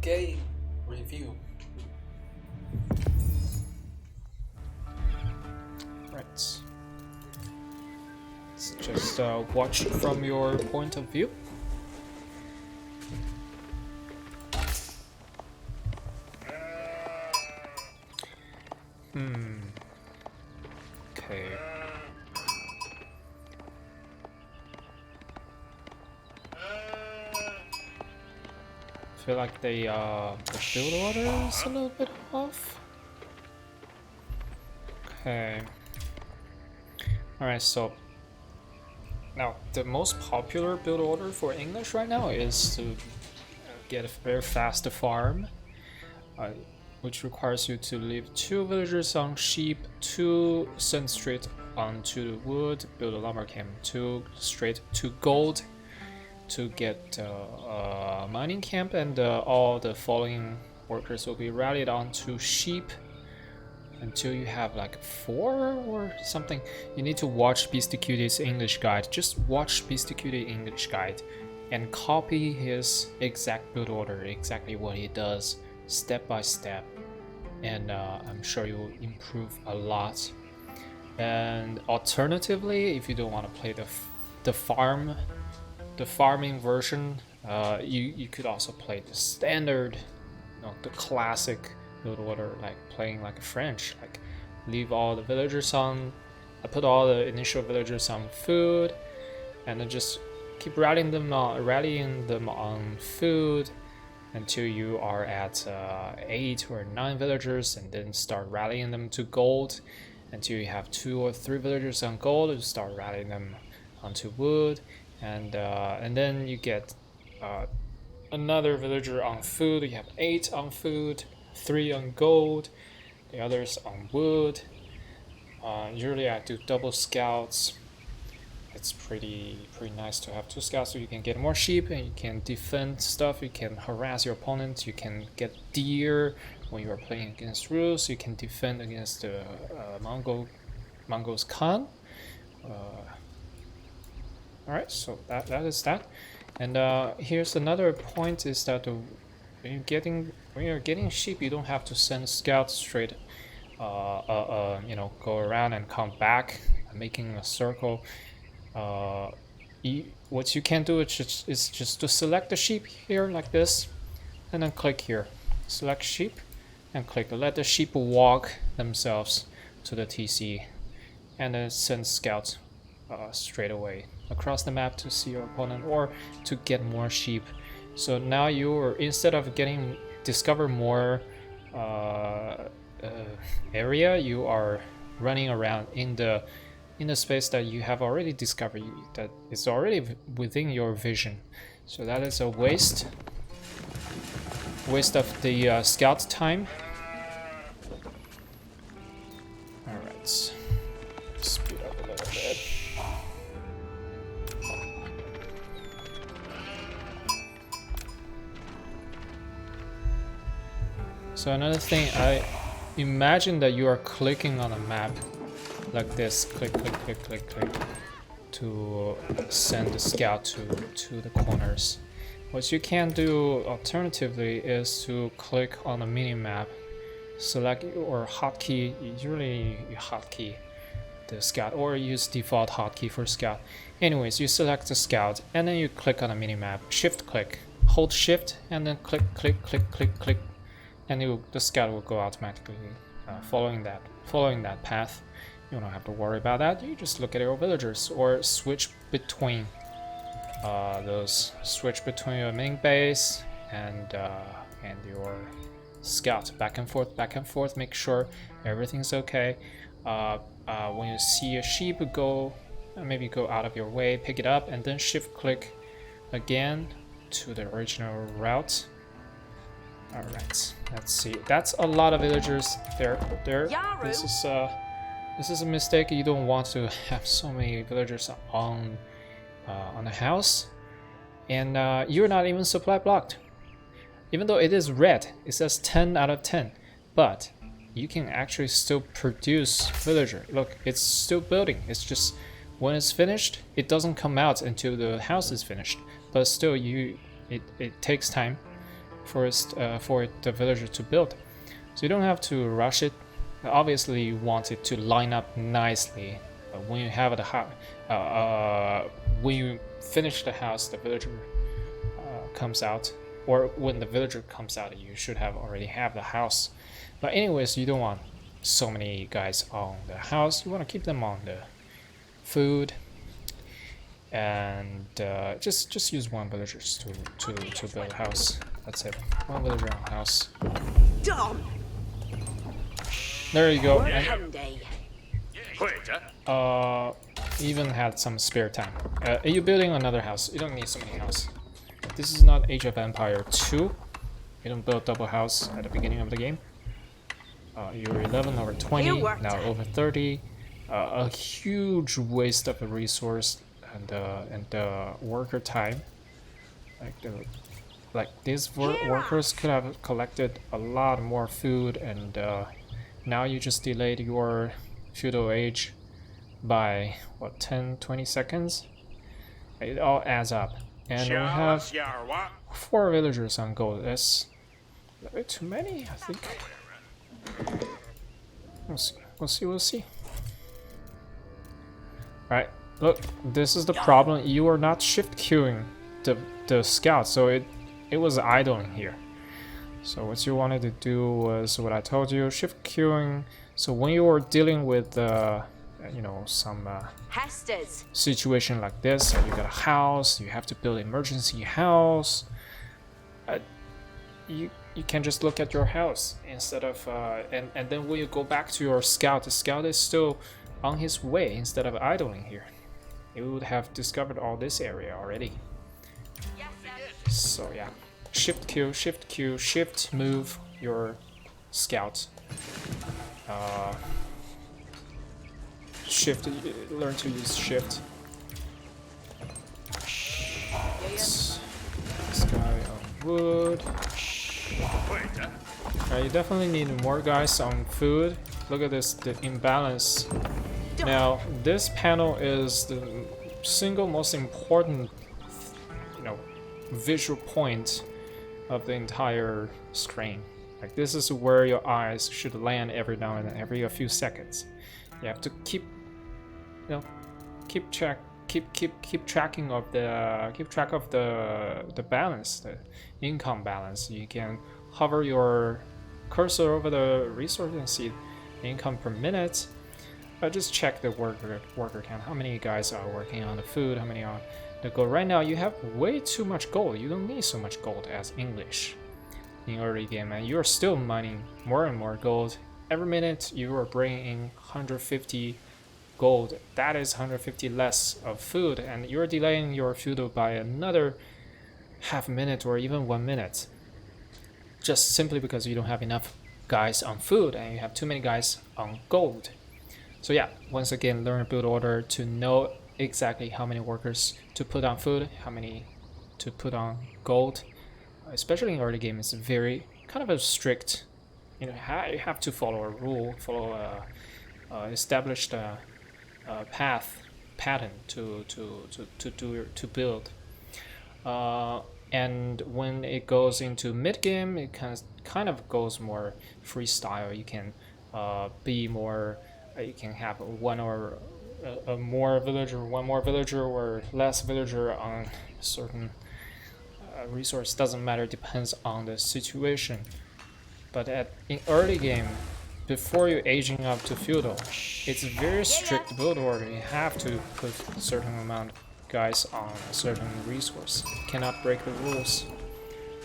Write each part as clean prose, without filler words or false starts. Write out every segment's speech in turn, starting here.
Game review. Right. Let's just watch from your point of view. Okay. I feel like the build order is a little bit off. Okay. Alright, so now the most popular build order for English right now is to get a very fast farm, which requires you to leave 2 villagers on sheep, 2 send straight onto wood, build a lumber camp, 2 straight to gold to get a mining camp, and all the following workers will be rallied onto sheep until you have like 4 or something. You need to watch BeastyCutie's English guide. Just watch BeastyCutie English guide and copy his exact build order, exactly what he does, step by step, and I'm sure you will improve a lot. And alternatively, if you don't want to play the farming version, you could also play the standard, the classic build order, like playing like a French, like leave all the villagers on, put all the initial villagers on food, and then just keep rallying them on food until you are at 8 or 9 villagers, and then start rallying them to gold until you have 2 or 3 villagers on gold, and start rallying them onto wood, and then you get another villager on food. You have 8 on food, 3 on gold, the others on wood. Usually I do double scouts. It's pretty nice to have 2 scouts, so you can get more sheep and you can defend stuff, you can harass your opponent, you can get deer when you are playing against Rus, you can defend against the Mongols Khan. Alright, so that is that. And here's another point, is that when you're getting sheep, you don't have to send scouts straight go around and come back making a circle. What you can do is just to select the sheep here like this, and then click here, select sheep, and click, let the sheep walk themselves to the TC, and then send scouts straight away across the map to see your opponent or to get more sheep. So now you're, instead of discover more area, you are running around in the space that you have already discovered, that is already within your vision. So that is a waste of the scout time. Alright, speed up a little bit. So another thing, I imagine that you are clicking on a map like this, click, to send the scout to the corners. What you can do alternatively is to click on the mini map, select your hotkey, usually you hotkey the scout or use default hotkey for scout. Anyways, you select the scout and then you click on the mini map, shift click, hold shift, and then click, and the scout will go automatically following that path. You don't have to worry about that. You just look at your villagers or switch between your main base and your scout, back and forth. Make sure everything's okay. When you see a sheep, maybe go out of your way, pick it up, and then shift click again to the original route. Alright, let's see. That's a lot of villagers there. This is a mistake. You don't want to have so many villagers on the house, and you're not even supply blocked. Even though it is red, it says 10 out of 10, but you can actually still produce villager. Look, it's still building. It's just when it's finished, it doesn't come out until the house is finished. But still, it takes time. for the villager to build. So you don't have to rush it. Obviously, you want it to line up nicely. When you have the house, when you finish the house, the villager comes out, or when the villager comes out, you should have already have the house. But anyways, you don't want so many guys on the house. You want to keep them on the food, and just use one villager to build a house. That's it. One villager on a house. There you go. Even had some spare time. Are you building another house? You don't need so many houses. This is not Age of Empire 2. You don't build double house at the beginning of the game. You're 11 over 20, now over 30. A huge waste of a resource and worker time. Like these workers could have collected a lot more food, and now you just delayed your feudal age by what, 10-20 seconds. It all adds up, and we have 4 villagers on gold. That's a bit too many, I think. We'll see. Alright, look, this is the problem. You are not shift queuing the scout, so it was idling here. So what you wanted to do was what I told you, shift queuing. So when you are dealing with you know, some situation like this, you got a house, you have to build an emergency house. You can just look at your house instead of and then when you go back to your scout, the scout is still on his way instead of idling here. You would have discovered all this area already. So yeah, shift queue, shift move your scout. Shift, learn to use shift. This guy on wood. You definitely need more guys on food. Look at this, the imbalance. Now, this panel is the single most important, you know, visual point of the entire screen. Like, this is where your eyes should land every now and then, every few seconds. You have to keep, you know, keep track of the balance, the income balance. You can hover your cursor over the resource and see the income per minute. Just check the worker count. How many guys are working on the food? How many are the gold? Right now you have way too much gold. You don't need so much gold as English in early game, and you're still mining more and more gold. Every minute you are bringing in 150 gold. That is 150 less of food, and you're delaying your feudal by another half minute or even 1 minute. Just simply because you don't have enough guys on food and you have too many guys on gold. So yeah, once again, learn a build order to know exactly how many workers to put on food, how many to put on gold. Especially in early game, it's very kind of a strict, you know, you have to follow a rule, follow a established pattern to build. And when it goes into mid game, it kind of goes more freestyle. You can be more. You can have one more villager or less villager on certain resource. Doesn't matter. Depends on the situation. But in early game, before you're aging up to feudal, it's a very strict build order. You have to put a certain amount of guys on a certain resource. You cannot break the rules.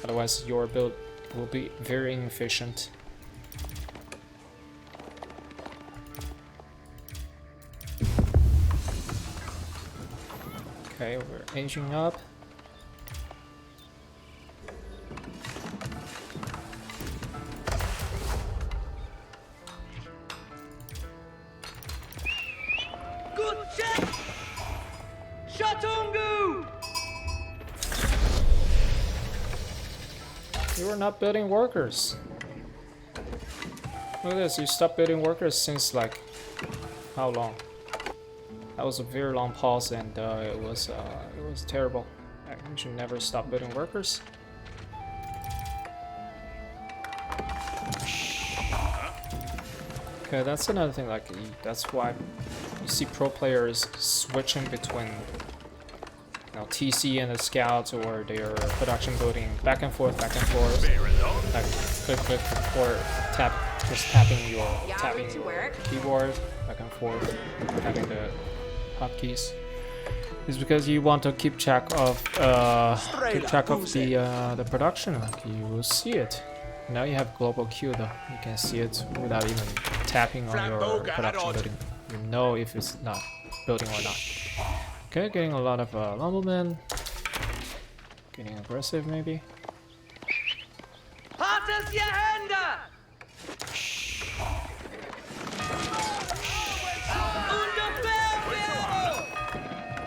Otherwise, your build will be very inefficient. Okay, we're aging up. You are not building workers. Look at this, you stopped building workers since like how long? That was a very long pause, and it was terrible. You should never stop building workers. Okay, that's another thing. Like that's why you see pro players switching between TC and the scouts, or their production building back and forth, like click, or just tapping your keyboard back and forth, tapping the hotkeys. Is because you want to keep track of the production. Like you will see it. Now you have global queue though. You can see it without even tapping on your production building. You know if it's not building or not. Okay, getting a lot of lumbermen. Getting aggressive maybe.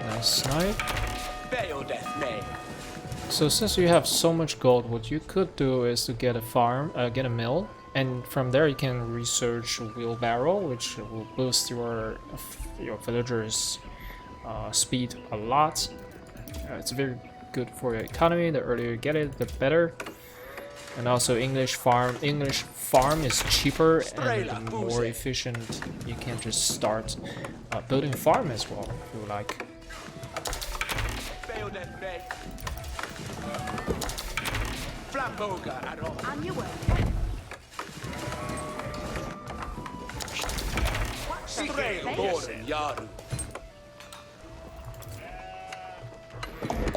Nice snipe. So since you have so much gold, what you could do is to get a farm, get a mill, and from there you can research wheelbarrow, which will boost your villagers' speed a lot. It's very good for your economy. The earlier you get it, the better. And also English farm is cheaper and more efficient. You can just start building farm as well if you like.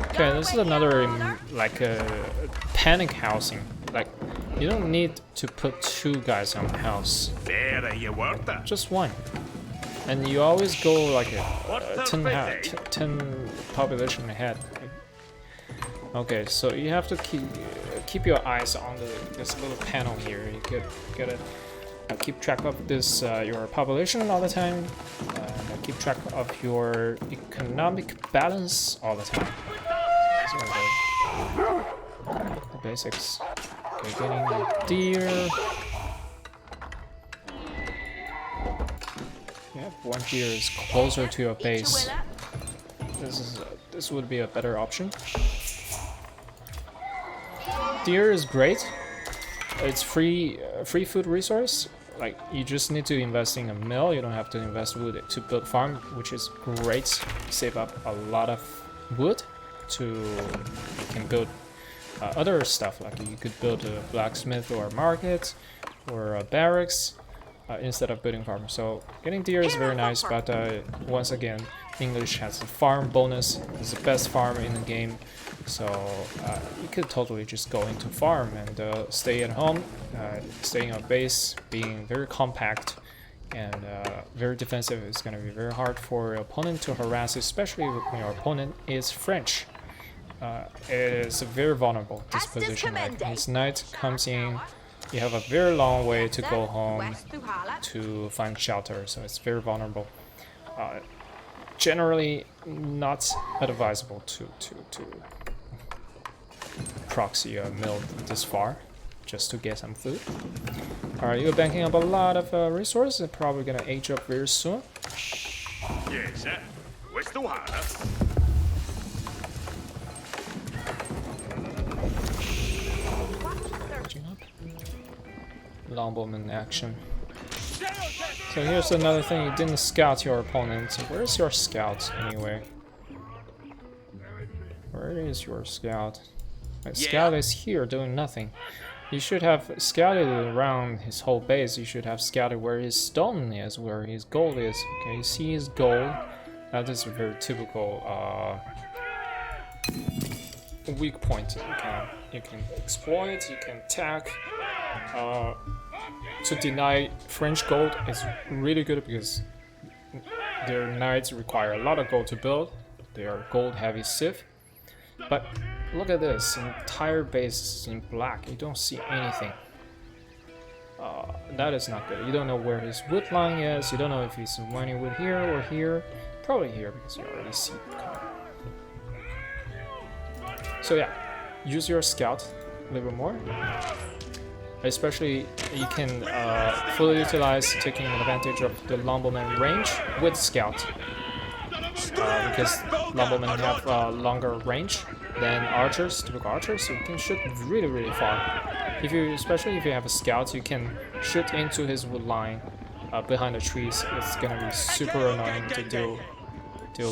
Okay, this is another like a panic housing. Like you don't need to put 2 guys on the house, just 1, and you always go like a 10 population ahead. Okay, so you have to keep your eyes on this little panel here. You get it. Keep track of this your population all the time. Keep track of your economic balance all the time. These are the basics. Okay, getting a deer. Yeah, 1 deer is closer to your base. This would be a better option. Deer is great. It's free food resource. Like you just need to invest in a mill. You don't have to invest wood to build farm, which is great. Save up a lot of wood. You can build other stuff. Like you could build a blacksmith or a market or a barracks instead of building farm. So getting deer is very nice, but once again, English has a farm bonus. It's the best farm in the game. So you could totally just go into farm and stay at home, staying on base, being very compact and very defensive. It's going to be very hard for your opponent to harass, especially when your opponent is French. It is a very vulnerable disposition. Like his knight comes in, you have a very long way to go home to find shelter, so it's very vulnerable. Generally not advisable to proxy a mill this far just to get some food. Alright, you're banking up a lot of resources. They're probably gonna age up very soon. Yes, sir. Aging up. Longbowman action. So here's another thing, you didn't scout your opponent. So where's your scout anyway? Where is your scout? My scout is here doing nothing. You should have scouted around his whole base. You should have scouted where his stone is, where his gold is. Okay, you see his gold. That is a very typical weak point. You can exploit, you can attack. To deny French gold is really good because their knights require a lot of gold to build. They are gold heavy civ. But look at this, entire base is in black. You don't see anything. That is not good. You don't know where his wood line is. You don't know if he's mining wood here or here. Probably here because you already see it coming. So yeah, use your scout a little bit more. Especially you can fully utilize taking advantage of the longbowman range with scout. Because longbowmen have longer range than archers, typical archers, so you can shoot really far. Especially if you have a scout, you can shoot into his wood line behind the trees, it's gonna be super annoying to deal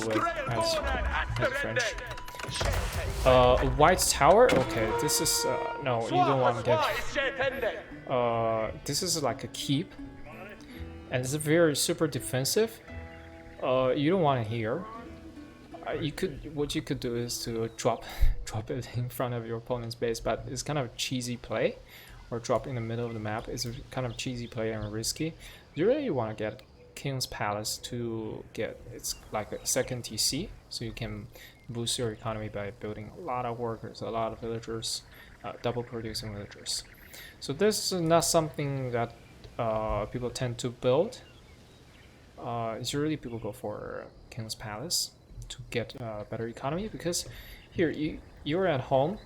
with as French. A white tower? Okay, this is no, you don't want to get. This is like a keep, and it's very super defensive. You don't want it here. What you could do is to drop it in front of your opponent's base, but it's kind of a cheesy play, or drop in the middle of the map. It's a kind of cheesy play and risky. You really want to get King's Palace to get it's like a second TC, so you can boost your economy by building a lot of workers, a lot of villagers, double producing villagers. So this is not something that people tend to build. Usually people go for King's Palace to get better economy, because here you're at home.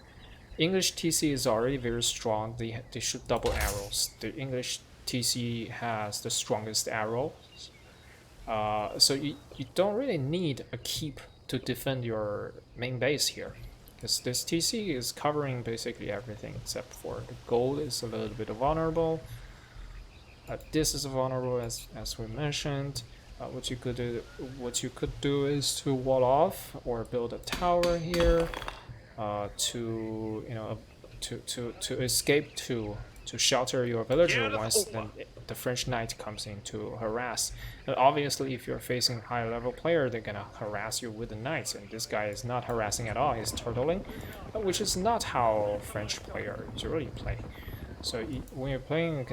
English TC is already very strong. They shoot double arrows. The English TC has the strongest arrows. So you don't really need a keep to defend your main base here, because this TC is covering basically everything except for the gold is a little bit vulnerable. This is vulnerable as we mentioned. What you could do is to wall off or build a tower here to escape to shelter your villager once the French knight comes in to harass. And obviously, if you're facing higher level player, they're gonna harass you with the knights, and this guy is not harassing at all. He's turtling, which is not how French players usually play. So when you're playing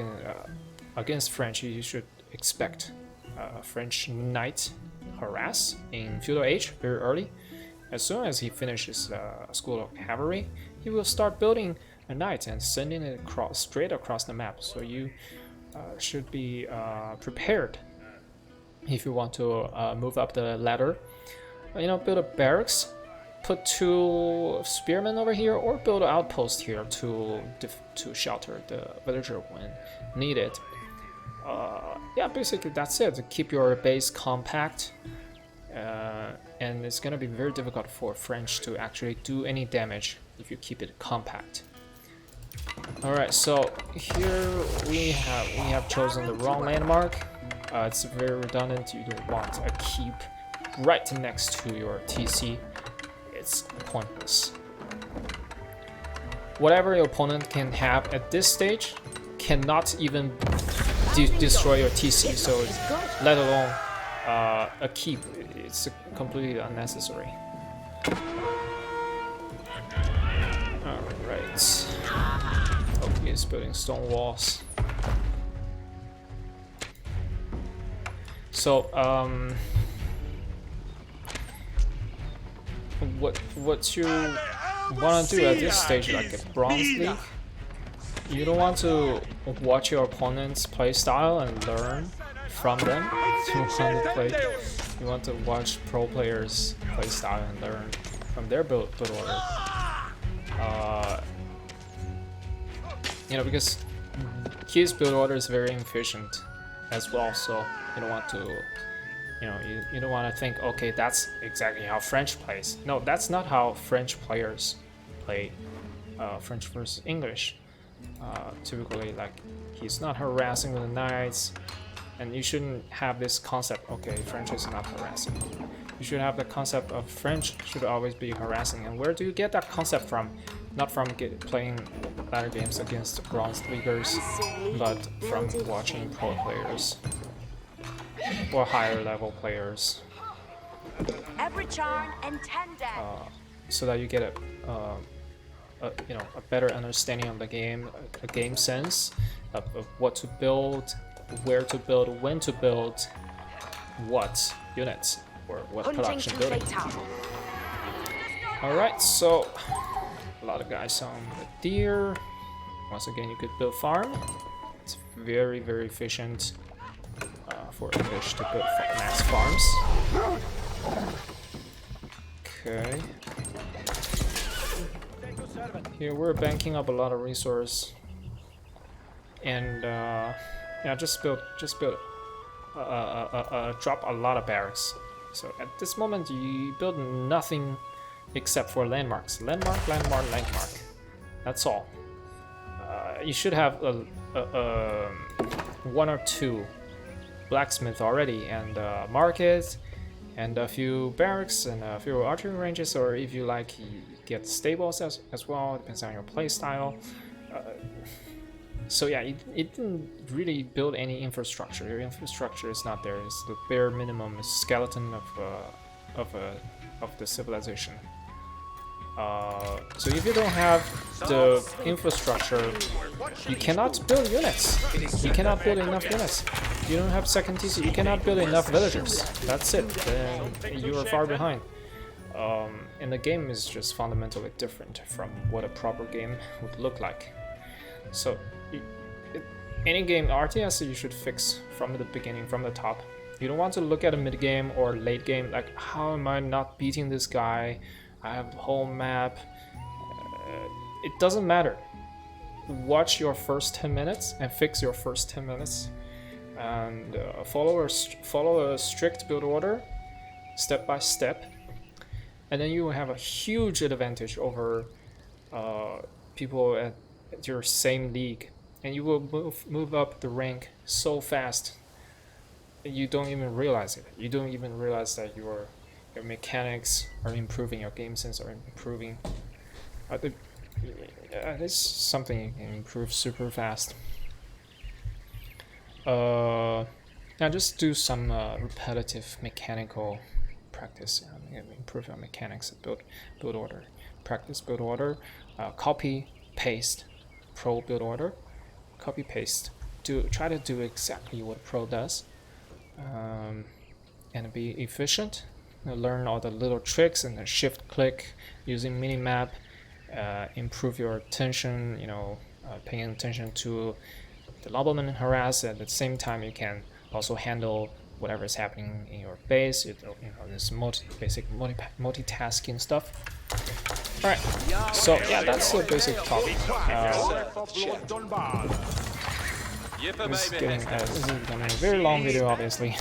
against French, you should expect French knight harass in feudal age very early. As soon as he finishes School of Cavalry, he will start building a knight and sending it straight across the map. So you should be prepared if you want to move up the ladder. Build a barracks, put 2 spearmen over here, or build an outpost here to shelter the villager when needed. Yeah, basically that's it. To keep your base compact, and it's gonna be very difficult for French to actually do any damage if you keep it compact. All right, so here we have chosen the wrong landmark. It's very redundant. You don't want a keep right next to your TC. It's pointless. Whatever your opponent can have at this stage cannot even destroy your TC, so let alone a keep. It's completely unnecessary. Alright. Oh, he's building stone walls. So, what you want to do at this stage, like a bronze league, you don't want to watch your opponent's play style and learn from them. You want to watch pro players play style and learn from their build order. Because his build order is very efficient as well, so you don't want to you don't want to think, okay, that's exactly how French plays. No, that's not how French players play French versus English. Typically, like, he's not harassing with the knights, and you shouldn't have this concept, okay, French is not harassing. You should have the concept of French should always be harassing. And where do you get that concept from? Not from playing ladder games against bronze leaguers, but from watching pro players or higher level players, so that you get a better understanding of the game, a game sense of what to build, where to build, when to build, what units or what production building. Alright, so a lot of guys on the deer. Once again, you could build farm. It's very, very efficient for English to build mass farms. Okay. Here we're banking up a lot of resource, and yeah, just build drop a lot of barracks. So at this moment, you build nothing except for landmarks. Landmark. That's all. You should have 1 or 2 blacksmith already, and market, and a few barracks, and a few archery ranges, or if you like, you get stables as well, depends on your play style. So yeah, it didn't really build any infrastructure. Your infrastructure is not there. It's the bare minimum skeleton of the civilization. So if you don't have the infrastructure, you cannot build units. You cannot build enough units. You don't have second TC. You cannot build enough villagers. That's it. Then you are far behind. And the game is just fundamentally different from what a proper game would look like. So any game RTS you should fix from the beginning, from the top. You don't want to look at a mid game or late game like, how am I not beating this guy? I have the whole map. It doesn't matter. Watch your first 10 minutes and fix your first 10 minutes, and follow a strict build order, step by step, and then you will have a huge advantage over people at your same league, and you will move up the rank so fast. You don't even realize it. You don't even realize that your mechanics are improving, your game sense are improving. It's something you can improve super fast. Now just do some repetitive mechanical practice. Improve your mechanics. Build order. Practice build order. Copy paste. Pro build order. Copy paste. Try to do exactly what pro does. And be efficient. Learn all the little tricks and the shift click using minimap. Improve your attention, paying attention to the nobleman harass. At the same time, you can also handle whatever is happening in your base. This basic multitasking stuff. All right, so yeah, that's the basic topic. This is becoming a very long video, obviously.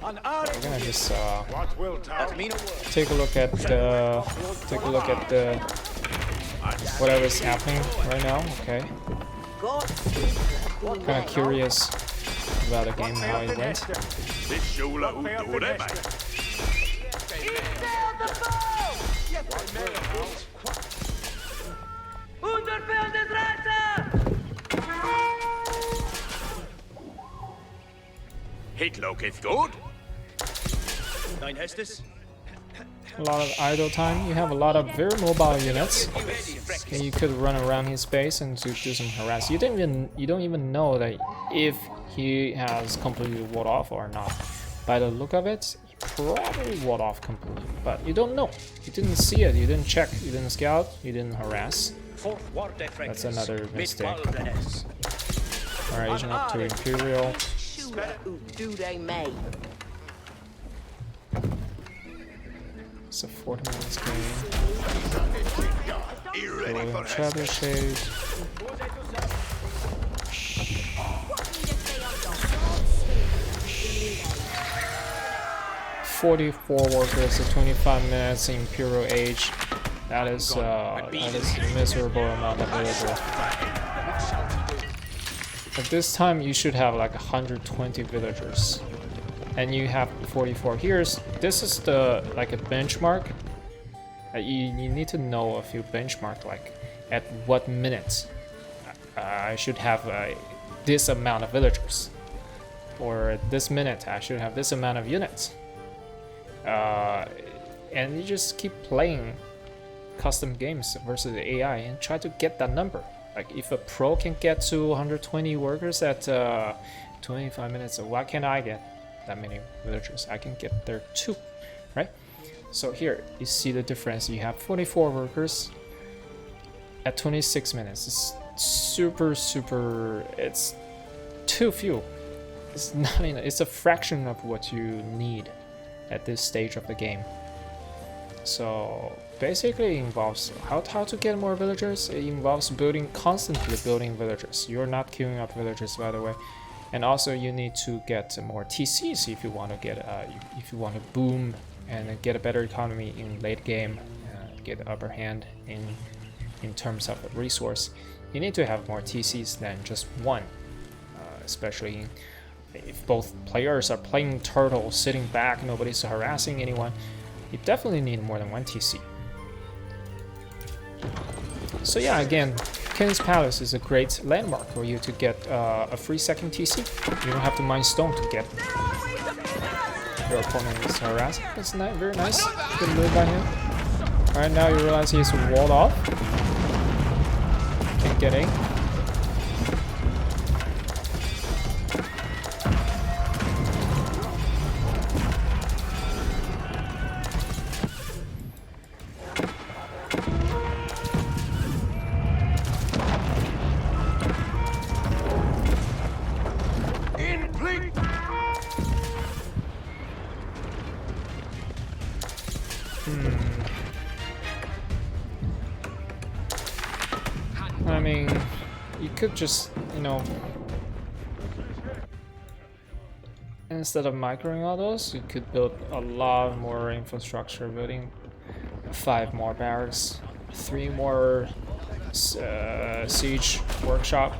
We're gonna just take a look at the whatever's happening right now. Okay. Kind of curious about the game, how it went. Hitler is good. A lot of idle time. You have a lot of very mobile units, and you could run around his base and do some harass. You don't even know that if he has completely walled off or not. By the look of it, he probably walled off completely, but you don't know. You didn't see it. You didn't check. You didn't scout. You didn't harass. That's another mistake. All right, agent up to Imperial. It's a 40 minutes game. William Trebuchet. 44 workers at 25 minutes in Imperial Age. That is a miserable amount of villagers. At this time, you should have like 120 villagers, and you have 44. This is like a benchmark. You need to know a few benchmark, like at what minutes I should have this amount of villagers, or at this minute I should have this amount of units. And you just keep playing custom games versus the AI and try to get that number. Like if a pro can get to 120 workers at 25 minutes, why can't I get that many villagers? I can get there too, right? So here you see the difference. You have 44 workers at 26 minutes. It's super. It's too few. It's not. It's a fraction of what you need at this stage of the game. So basically it involves how to get more villagers. It involves constantly building villagers. You're not queuing up villagers, by the way. And also you need to get more TCs if you want to get boom and get a better economy in late game, get the upper hand in terms of a resource. You need to have more TCs than just one, especially in if both players are playing turtle, sitting back, nobody's harassing anyone, you definitely need more than 1 TC. So yeah, again, King's Palace is a great landmark for you to get a free second TC. You don't have to mine stone to get your opponent is harassed. That's very nice. Good move by him. Alright, now you realize he's walled off. Can't get in. I mean, you could just, you know, instead of microing all those, you could build a lot more infrastructure, building 5 more barracks, 3 more siege workshop,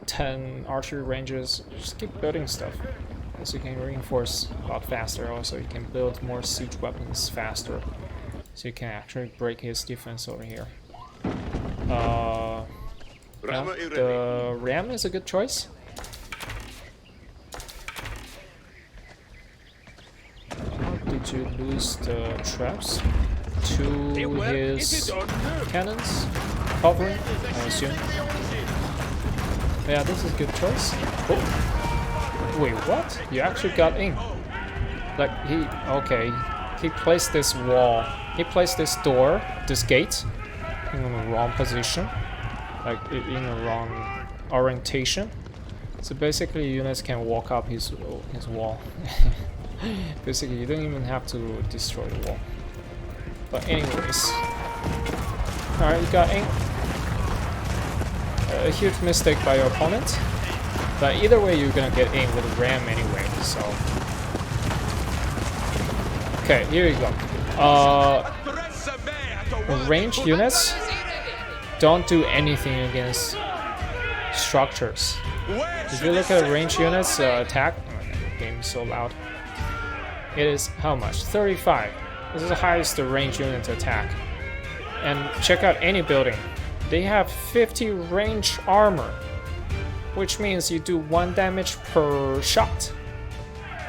10 archery ranges. Just keep building stuff, so you can reinforce a lot faster. Also, you can build more siege weapons faster, so you can actually break his defense over here. Yeah, the ram is a good choice. Did you lose the traps to his cannons? Hovering, I assume. Yeah, this is a good choice. Oh. Wait, what? You actually got in. Like, okay. He placed this wall. He placed this door, this gate, in the wrong position. Like, in the wrong orientation. So basically, units can walk up his wall. Basically, you don't even have to destroy the wall. But anyways. Alright, you got in. A huge mistake by your opponent. But either way, you're gonna get in with a ram anyway, so... Okay, here you go. Ranged units don't do anything against structures. If you look at ranged units attack, the game is so loud. It is how much? 35. This is the highest ranged unit attack. And check out any building. They have 50 range armor, which means you do 1 damage per shot.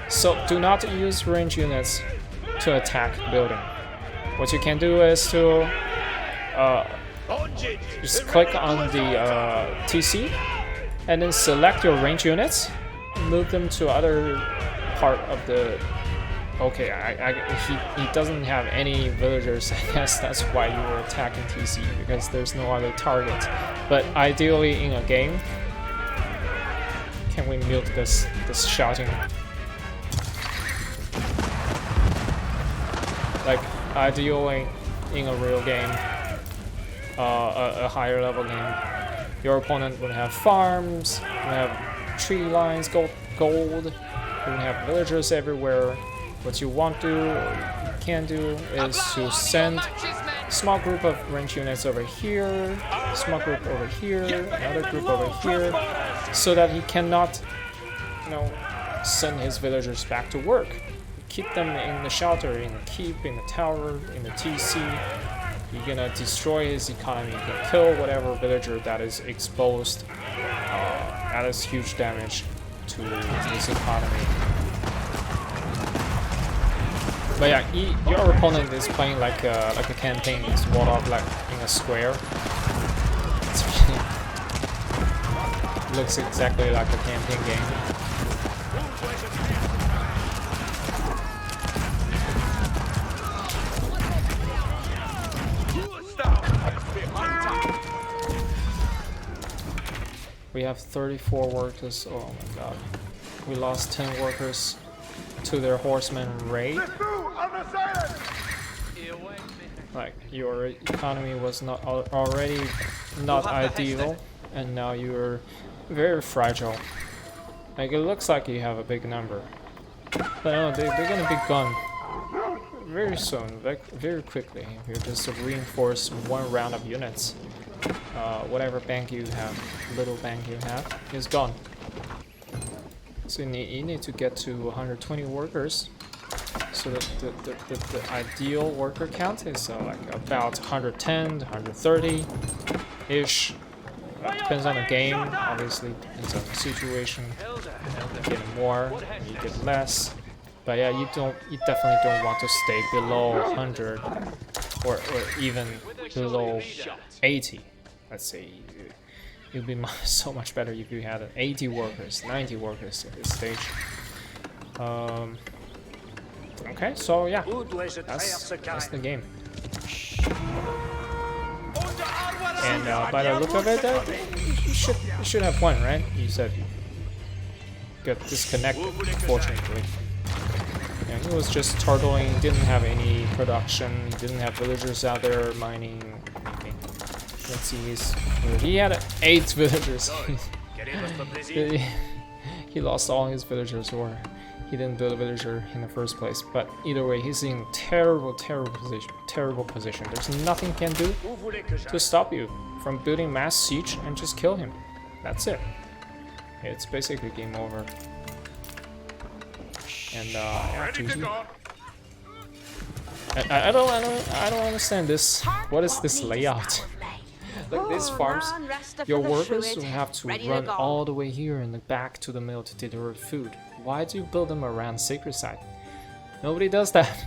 So do not use range units to attack the building. What you can do is to just click on the TC and then select your range units and move them to other part of the... Okay, he doesn't have any villagers. I guess that's why you were attacking TC, because there's no other target. But ideally in a game, can we mute this shouting? Like, ideally in a real game, a higher level game, your opponent would have farms, would have tree lines, gold, would have villagers everywhere. What you want to do, or you can do, is to send a small group of range units over here, small group over here, another group over here, so that he cannot, you know, send his villagers back to work. Keep them in the shelter, in the keep, in the tower, in the TC. You're gonna destroy his economy. You can kill whatever villager that is exposed. That is huge damage to his economy. But yeah, your opponent is playing like a campaign. It's walled up like in a square. It's really looks exactly like a campaign game. We have 34 workers. Oh my god, we lost 10 workers to their horseman raid. Like, your economy was not already not ideal, and now you're very fragile. Like, it looks like you have a big number, but no, they're gonna be gone very soon, very quickly. If you just reinforce 1 round of units, whatever bank you have, little bank you have, is gone. So you need to get to 120 workers. So the ideal worker count is like about 110 to 130 ish. Depends on the game, obviously depends on the situation. You get more, you get less. But yeah, you definitely don't want to stay below 100 or even below 80. Let's say it would be so much better if you had 80 workers, 90 workers at this stage. Okay, so yeah, that's the game. And by the look of it, you should have won, right? You said you got disconnected, unfortunately. And he was just turtling, didn't have any production, didn't have villagers out there mining anything. Let's see, he had 8 villagers. He lost all his villagers, or he didn't build a villager in the first place. But either way, he's in terrible position. There's nothing he can do to stop you from building mass siege and just kill him. That's it. It's basically game over. And yeah, GG. I don't understand this. What is this layout? Like these farms, your workers will have to run all the way here and back to the mill to deliver food. Why do you build them around sacred site? Nobody does that.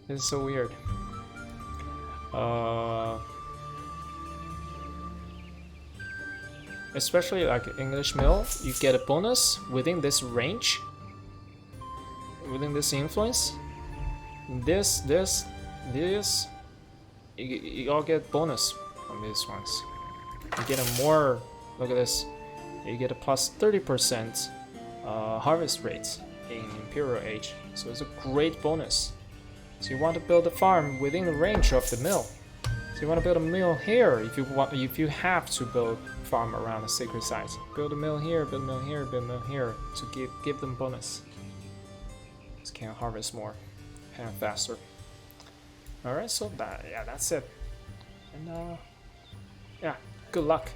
It's so weird. Especially like English mill, you get a bonus within this range, within this influence. This, you all get bonus from these ones. You get a more, look at this, you get a plus 30% harvest rate in Imperial Age. So it's a great bonus. So you want to build a farm within the range of the mill. So you want to build a mill here if you have to build a farm around a sacred site. Build a mill here, build a mill here, build a mill here to give them bonus. So can harvest more and faster. Alright, so that's it. And yeah, good luck.